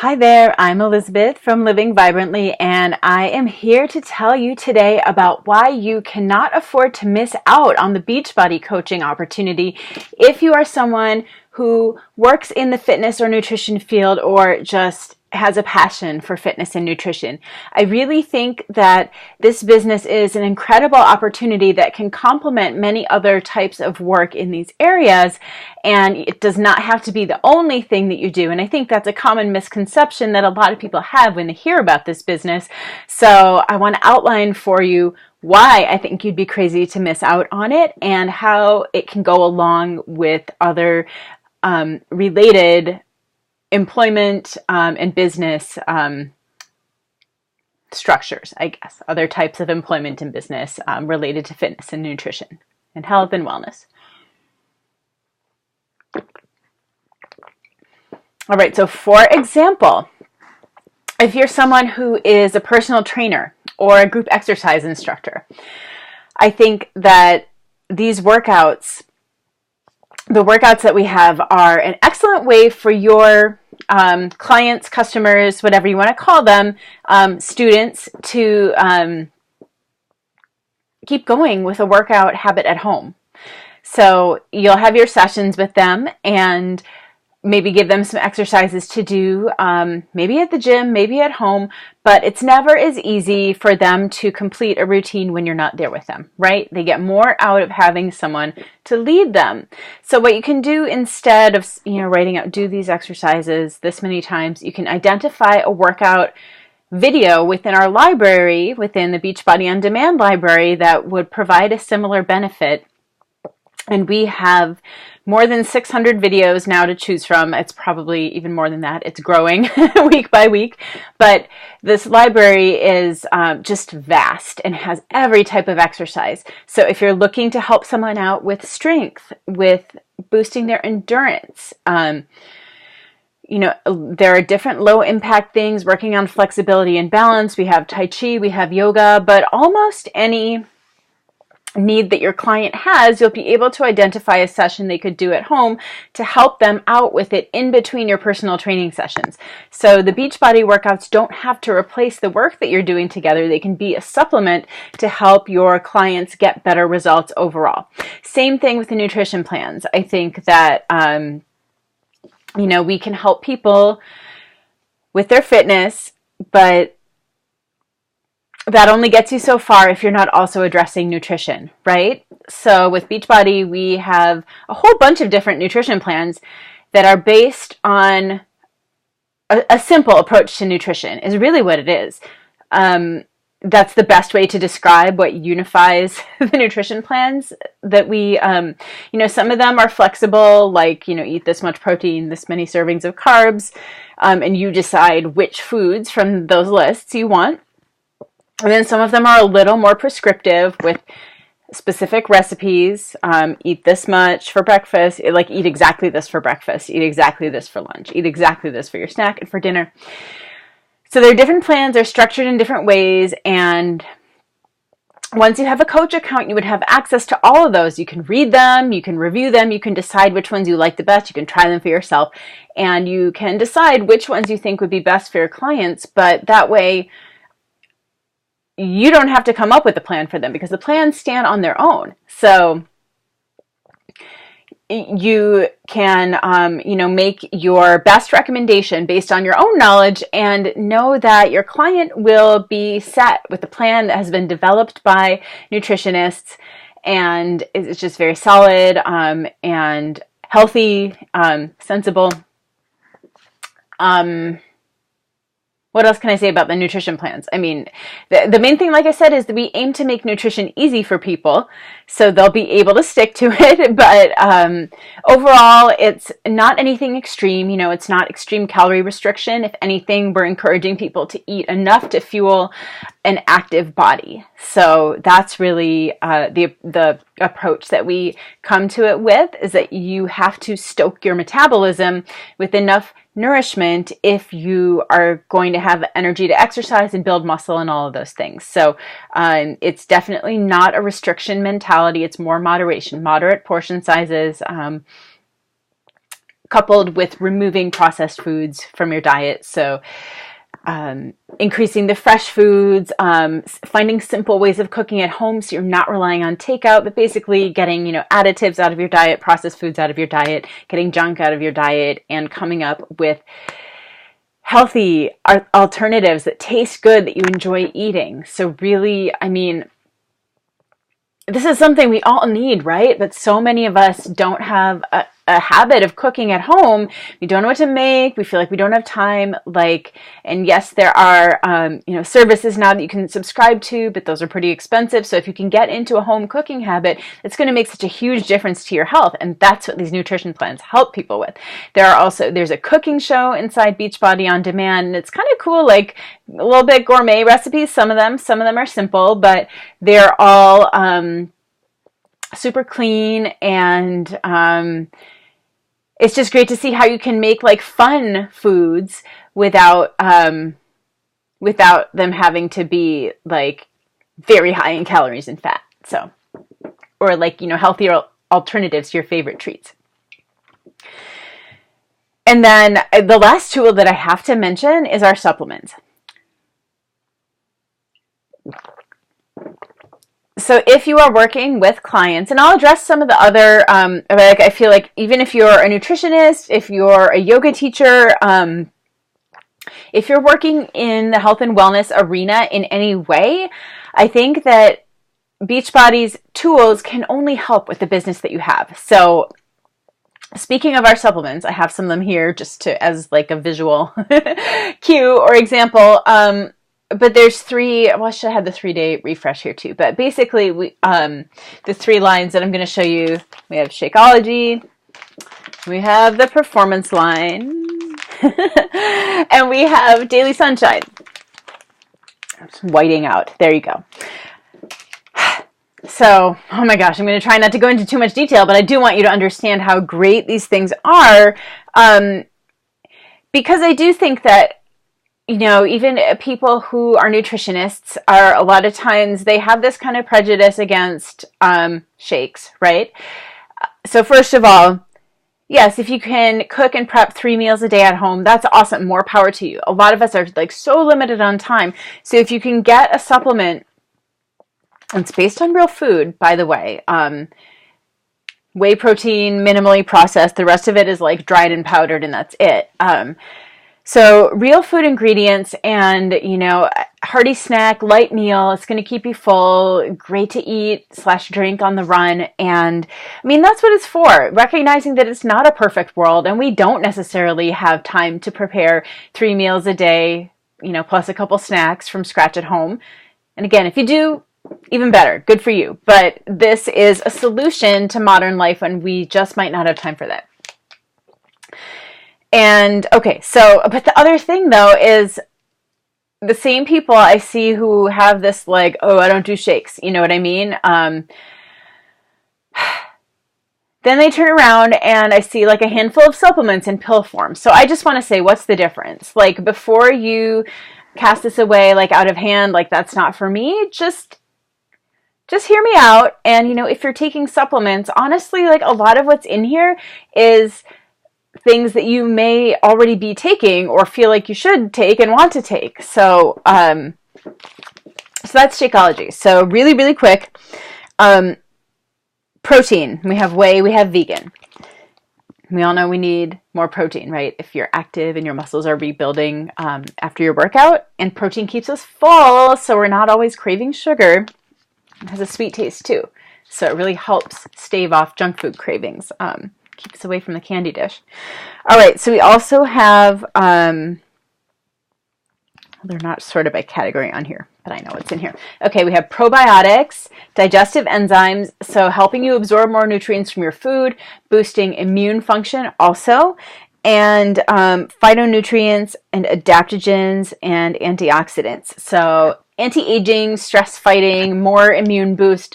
Hi there, I'm Elizabeth from Living Vibrantly, and I am here to tell you today about why you cannot afford to miss out on the Beachbody coaching opportunity if you are someone who works in the fitness or nutrition field or just has a passion for fitness and nutrition. I really think that this business is an incredible opportunity that can complement many other types of work in these areas, and it does not have to be the only thing that you do. And I think that's a common misconception that a lot of people have when they hear about this business. So I want to outline for you why I think you'd be crazy to miss out on it and how it can go along with other related employment and business structures, I guess, other types of employment and business related to fitness and nutrition and health and wellness. All right, so for example, if you're someone who is a personal trainer or a group exercise instructor, I think that these workouts, the workouts that we have, are an excellent way for your clients, customers, whatever you want to call them, students, to keep going with a workout habit at home. So you'll have your sessions with them and maybe give them some exercises to do, maybe at the gym, maybe at home, but it's never as easy for them to complete a routine when you're not there with them, right? They get more out of having someone to lead them. So what you can do instead of, writing out, do these exercises this many times, you can identify a workout video within our library, within the Beachbody On Demand library, that would provide a similar benefit. And we have more than 600 videos now to choose from. It's probably even more than that. It's growing week by week. But this library is just vast and has every type of exercise. So if you're looking to help someone out with strength, with boosting their endurance, there are different low impact things, working on flexibility and balance. We have Tai Chi, we have yoga, but almost any need that your client has, you'll be able to identify a session they could do at home to help them out with it in between your personal training sessions. So the Beachbody workouts don't have to replace the work that you're doing together. They can be a supplement to help your clients get better results overall. Same thing with the nutrition plans. I think that we can help people with their fitness, but that only gets you so far if you're not also addressing nutrition, right? So with Beachbody, we have a whole bunch of different nutrition plans that are based on a simple approach to nutrition, is really what it is. That's the best way to describe what unifies the nutrition plans that we, some of them are flexible, like, eat this much protein, this many servings of carbs, and you decide which foods from those lists you want. And then some of them are a little more prescriptive with specific recipes. Eat this much for breakfast, eat exactly this for breakfast, eat exactly this for lunch, eat exactly this for your snack and for dinner. So there are different plans, they're structured in different ways, and once you have a coach account, you would have access to all of those. You can read them, you can review them, you can decide which ones you like the best, you can try them for yourself, and you can decide which ones you think would be best for your clients, but that way you don't have to come up with a plan for them because the plans stand on their own. So you can, make your best recommendation based on your own knowledge and know that your client will be set with a plan that has been developed by nutritionists and it's just very solid and healthy, sensible. What else can I say about the nutrition plans? I mean, the main thing, like I said, is that we aim to make nutrition easy for people so they'll be able to stick to it. But overall, it's not anything extreme. It's not extreme calorie restriction. If anything, we're encouraging people to eat enough to fuel an active body. So that's really the approach that we come to it with, is that you have to stoke your metabolism with enough nourishment if you are going to have energy to exercise and build muscle and all of those things. So it's definitely not a restriction mentality. It's more moderation, moderate portion sizes, coupled with removing processed foods from your diet. So increasing the fresh foods, finding simple ways of cooking at home so you're not relying on takeout, but basically getting, additives out of your diet, processed foods out of your diet, getting junk out of your diet, and coming up with healthy alternatives that taste good, that you enjoy eating. So really, this is something we all need, right? But so many of us don't have a habit of cooking at home. We don't know what to make. We feel like we don't have time. And yes, there are, services now that you can subscribe to, but those are pretty expensive. So if you can get into a home cooking habit, it's going to make such a huge difference to your health. And that's what these nutrition plans help people with. There's a cooking show inside Beachbody on demand, and it's kind of cool, like a little bit gourmet recipes. Some of them are simple, but they're all, super clean, and it's just great to see how you can make fun foods without them having to be very high in calories and fat. So, or healthier alternatives to your favorite treats. And then the last tool that I have to mention is our supplements. So if you are working with clients, and I'll address some of the other, I feel like even if you're a nutritionist, if you're a yoga teacher, if you're working in the health and wellness arena in any way, I think that Beachbody's tools can only help with the business that you have. So speaking of our supplements, I have some of them here just as a visual cue or example. But there's three. Well, I should have the 3-day refresh here too. But basically, the 3 lines that I'm going to show you. We have Shakeology, we have the Performance line, and we have Daily Sunshine. I'm just whiting out. There you go. So, oh my gosh, I'm going to try not to go into too much detail, but I do want you to understand how great these things are, because I do think that, even people who are nutritionists are a lot of times, they have this kind of prejudice against shakes, right? So first of all, yes, if you can cook and prep 3 meals a day at home, that's awesome. More power to you. A lot of us are so limited on time. So if you can get a supplement, and it's based on real food, by the way, whey protein, minimally processed. The rest of it is dried and powdered, and that's it. So real food ingredients and, hearty snack, light meal. It's going to keep you full, great to eat / drink on the run. And that's what it's for. Recognizing that it's not a perfect world, and we don't necessarily have time to prepare 3 meals a day, plus a couple snacks from scratch at home. And again, if you do, even better, good for you. But this is a solution to modern life when we just might not have time for that. And okay, but the other thing though is the same people I see who have this oh, I don't do shakes, you know what I mean? Then they turn around and I see a handful of supplements in pill form. So I just want to say, what's the difference? Before you cast this away out of hand, that's not for me, just hear me out. And if you're taking supplements, honestly, a lot of what's in here is things that you may already be taking or feel like you should take and want to take. So that's Shakeology. So really, really quick, protein. We have whey, we have vegan. We all know we need more protein, right? If you're active and your muscles are rebuilding after your workout, and protein keeps us full, so we're not always craving sugar. It has a sweet taste too. So it really helps stave off junk food cravings. Keep us away from the candy dish. All right, so we also have, they're not sorted by category on here, but I know what's in here. Okay, we have probiotics, digestive enzymes, so helping you absorb more nutrients from your food, boosting immune function also, and phytonutrients and adaptogens and antioxidants. So anti-aging, stress fighting, more immune boost.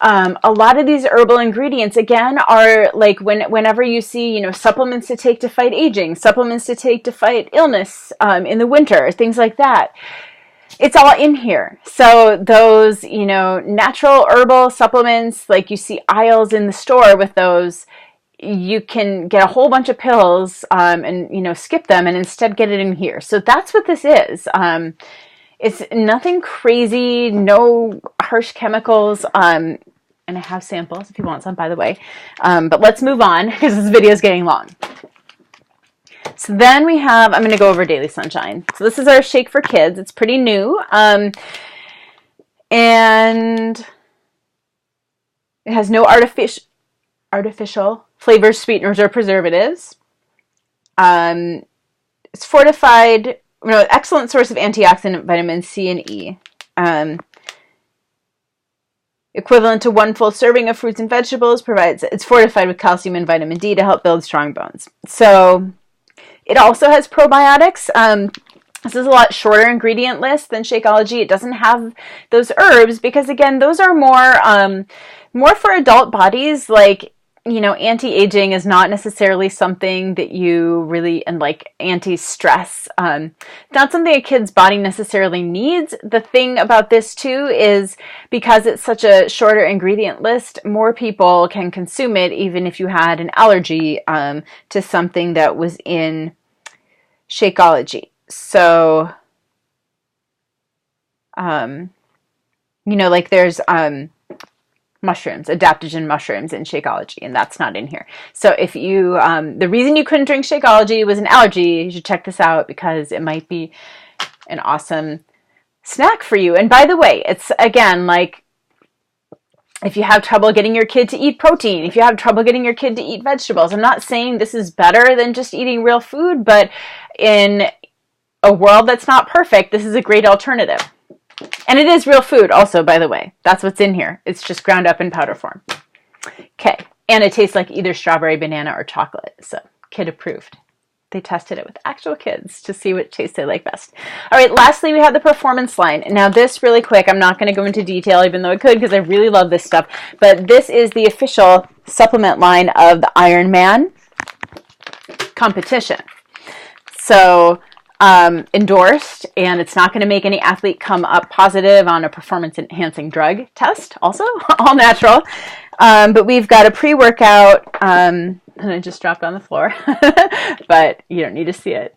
A lot of these herbal ingredients, again, are whenever you see, supplements to take to fight aging, supplements to take to fight illness in the winter, things like that. It's all in here. So those, natural herbal supplements, you see aisles in the store with those, you can get a whole bunch of pills and skip them and instead get it in here. So that's what this is. It's nothing crazy, no harsh chemicals. And I have samples if you want some, by the way. But let's move on because this video is getting long. So then we have, I'm going to go over Daily Sunshine. So this is our shake for kids. It's pretty new. And it has no artificial flavors, sweeteners, or preservatives. It's fortified, excellent source of antioxidant vitamins C and E. Equivalent to 1 full serving of fruits and vegetables, it's fortified with calcium and vitamin D to help build strong bones. So it also has probiotics. This is a lot shorter ingredient list than Shakeology. It doesn't have those herbs because, again, those are more for adult bodies. Like, anti-aging is not necessarily something that you really, and like anti-stress, not something a kid's body necessarily needs. The thing about this too is because it's such a shorter ingredient list, more people can consume it even if you had an allergy to something that was in Shakeology. So, like there's mushrooms, adaptogen mushrooms in Shakeology, and that's not in here. So if you, the reason you couldn't drink Shakeology was an allergy, you should check this out because it might be an awesome snack for you. And by the way, it's, again, like if you have trouble getting your kid to eat protein, if you have trouble getting your kid to eat vegetables, I'm not saying this is better than just eating real food, but in a world that's not perfect, this is a great alternative. And it is real food also, by the way. That's what's in here. It's just ground up in powder form. Okay. And it tastes like either strawberry, banana, or chocolate. So kid approved. They tested it with actual kids to see what tasted like best. All right. Lastly, we have the performance line. Now this really quick, I'm not going to go into detail even though I could because I really love this stuff. But this is the official supplement line of the Ironman competition. So endorsed, and it's not going to make any athlete come up positive on a performance-enhancing drug test. Also, all natural. But we've got a pre-workout, and I just dropped on the floor, but you don't need to see it.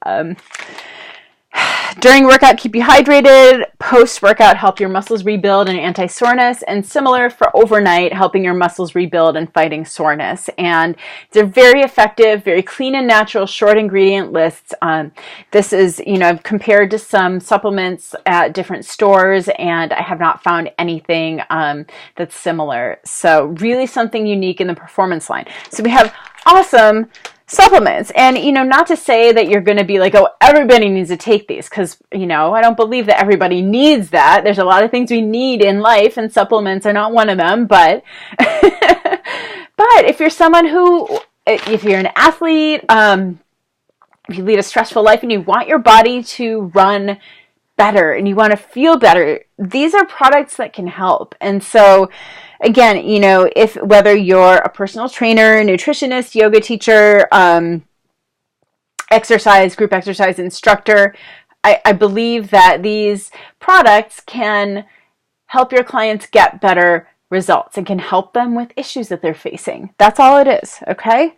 During workout, keep you hydrated. Post-workout, help your muscles rebuild and anti-soreness. And similar for overnight, helping your muscles rebuild and fighting soreness. And they're very effective, very clean and natural, short ingredient lists. This is, I've compared to some supplements at different stores, and I have not found anything that's similar. So really something unique in the performance line. So we have awesome supplements. And, not to say that you're going to be like, oh, everybody needs to take these because, I don't believe that everybody needs that. There's a lot of things we need in life and supplements are not one of them. But, but if you're someone if you're an athlete, if you lead a stressful life and you want your body to run better and you want to feel better, these are products that can help. And so, again, if whether you're a personal trainer, nutritionist, yoga teacher, group exercise instructor, I believe that these products can help your clients get better results and can help them with issues that they're facing. That's all it is, okay?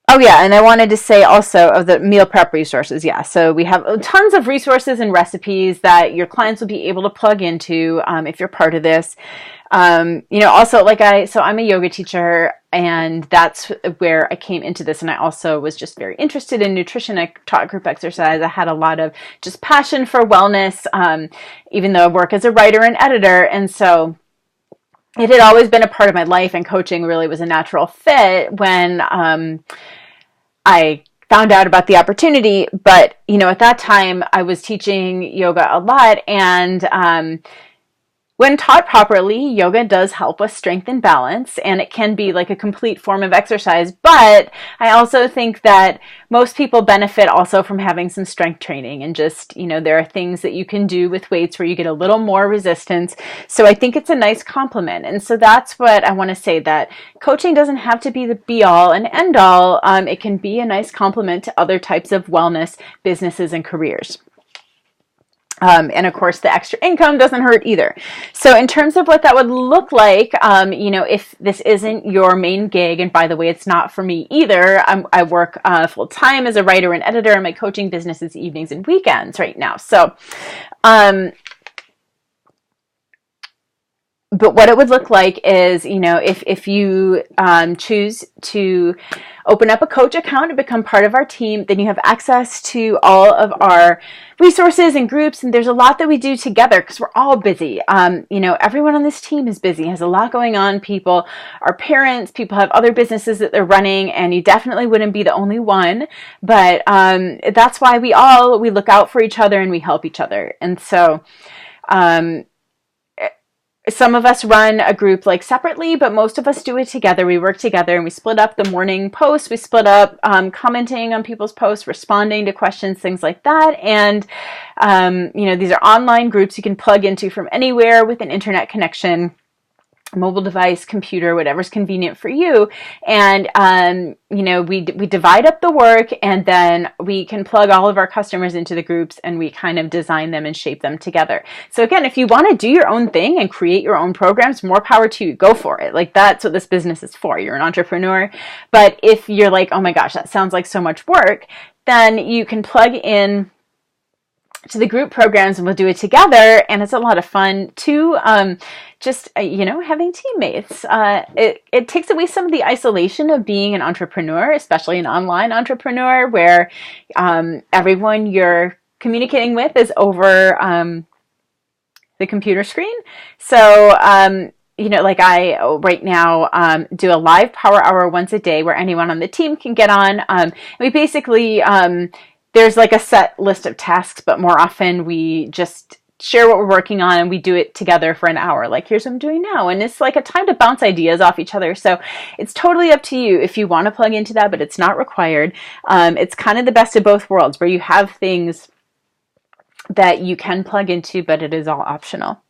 Oh yeah, and I wanted to say also of the meal prep resources. Yeah, so we have tons of resources and recipes that your clients will be able to plug into if you're part of this. Also I'm a yoga teacher, and that's where I came into this. And I also was just very interested in nutrition. I taught group exercise. I had a lot of just passion for wellness, even though I work as a writer and editor. And so it had always been a part of my life, and coaching really was a natural fit when I found out about the opportunity. But, at that time I was teaching yoga a lot, and when taught properly, yoga does help with strength and balance, and it can be like a complete form of exercise. But I also think that most people benefit also from having some strength training, and just, there are things that you can do with weights where you get a little more resistance. So I think it's a nice complement. And so that's what I want to say, that coaching doesn't have to be the be all and end all. It can be a nice complement to other types of wellness businesses and careers. And of course, the extra income doesn't hurt either. So in terms of what that would look like, if this isn't your main gig, and by the way, it's not for me either. I work full time as a writer and editor, and my coaching business is evenings and weekends right now. So, but what it would look like is, if you choose to open up a coach account and become part of our team, then you have access to all of our resources and groups. And there's a lot that we do together because we're all busy. Everyone on this team is busy, has a lot going on. People are parents, people have other businesses that they're running, and you definitely wouldn't be the only one. But that's why we look out for each other and we help each other. And so, some of us run a group like separately, but most of us do it together. We work together and we split up the morning posts. We split up commenting on people's posts, responding to questions, things like that. And, these are online groups you can plug into from anywhere with an internet connection, mobile device, computer, whatever's convenient for you. And, we divide up the work, and then we can plug all of our customers into the groups, and we kind of design them and shape them together. So again, if you want to do your own thing and create your own programs, more power to you. Go for it. Like, that's what this business is for. You're an entrepreneur. But if you're like, oh my gosh, that sounds like so much work, then you can plug in to the group programs and we'll do it together. And it's a lot of fun too. Having teammates. It takes away some of the isolation of being an entrepreneur, especially an online entrepreneur, where everyone you're communicating with is over the computer screen. So, like I right now do a live power hour once a day where anyone on the team can get on. We basically there's like a set list of tasks, but more often we just share what we're working on and we do it together for an hour. Like, here's what I'm doing now. And it's like a time to bounce ideas off each other. So it's totally up to you if you want to plug into that, but it's not required. It's kind of the best of both worlds where you have things that you can plug into, but it is all optional.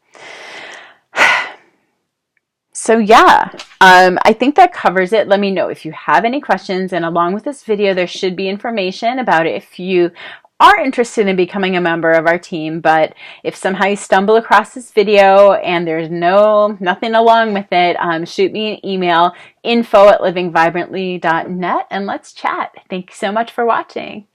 So yeah, I think that covers it. Let me know if you have any questions. And along with this video, there should be information about it if you are interested in becoming a member of our team. But if somehow you stumble across this video and there's nothing along with it, shoot me an email, info@livingvibrantly.net, and let's chat. Thank you so much for watching.